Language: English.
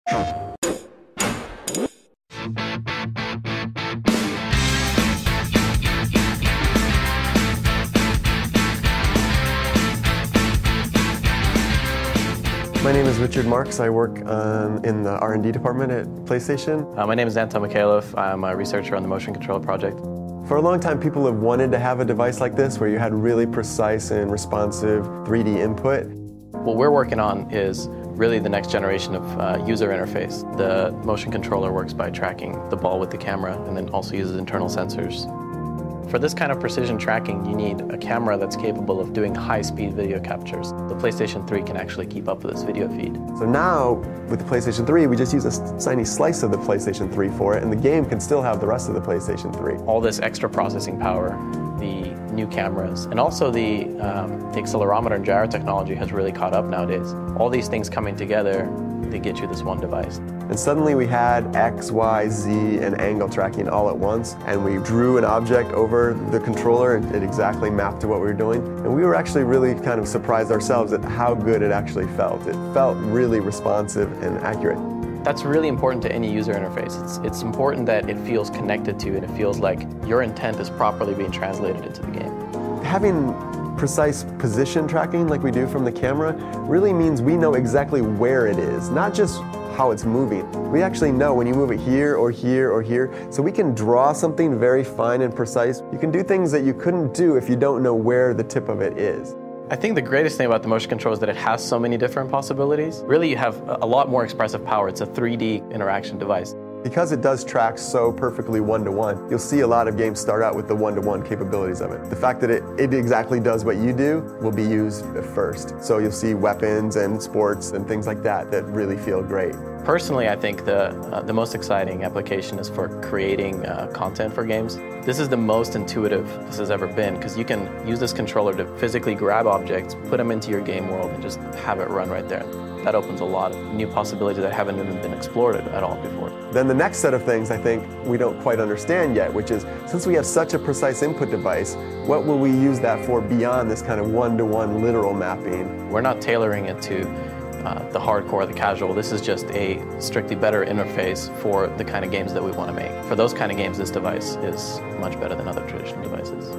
My name is Richard Marks. I work in the R&D department at PlayStation. My name is Anton Mikhailov. I'm a researcher on the Motion Controller project. For a long time, people have wanted to have a device like this where you had really precise and responsive 3D input. What we're working on is really the next generation of user interface. The motion controller works by tracking the ball with the camera and then also uses internal sensors. For this kind of precision tracking, you need a camera that's capable of doing high-speed video captures. The PlayStation 3 can actually keep up with this video feed. So now, with the PlayStation 3, we just use a tiny slice of the PlayStation 3 for it, and the game can still have the rest of the PlayStation 3. All this extra processing power, the new cameras, and also the accelerometer and gyro technology has really caught up nowadays. All these things coming together, they get you this one device. And suddenly we had X, Y, Z, and angle tracking all at once, and we drew an object over the controller and it exactly mapped to what we were doing. And we were actually really kind of surprised ourselves at how good it actually felt. It felt really responsive and accurate. That's really important to any user interface. It's important that it feels connected to and it feels like your intent is properly being translated into the game. Having precise position tracking like we do from the camera really means we know exactly where it is, not just how it's moving. We actually know when you move it here or here or here, so we can draw something very fine and precise. You can do things that you couldn't do if you don't know where the tip of it is. I think the greatest thing about the motion control is that it has so many different possibilities. Really, you have a lot more expressive power. It's a 3D interaction device. Because it does track so perfectly one-to-one, you'll see a lot of games start out with the one-to-one capabilities of it. The fact that it exactly does what you do will be used first. So you'll see weapons and sports and things like that that really feel great. Personally, I think the most exciting application is for creating content for games. This is the most intuitive this has ever been because you can use this controller to physically grab objects, put them into your game world, and just have it run right there. That opens a lot of new possibilities that haven't even been explored at all before. Then the next set of things I think we don't quite understand yet, which is since we have such a precise input device, what will we use that for beyond this kind of one-to-one literal mapping? We're not tailoring it to the hardcore, the casual. This is just a strictly better interface for the kind of games that we want to make. For those kind of games, this device is much better than other traditional devices.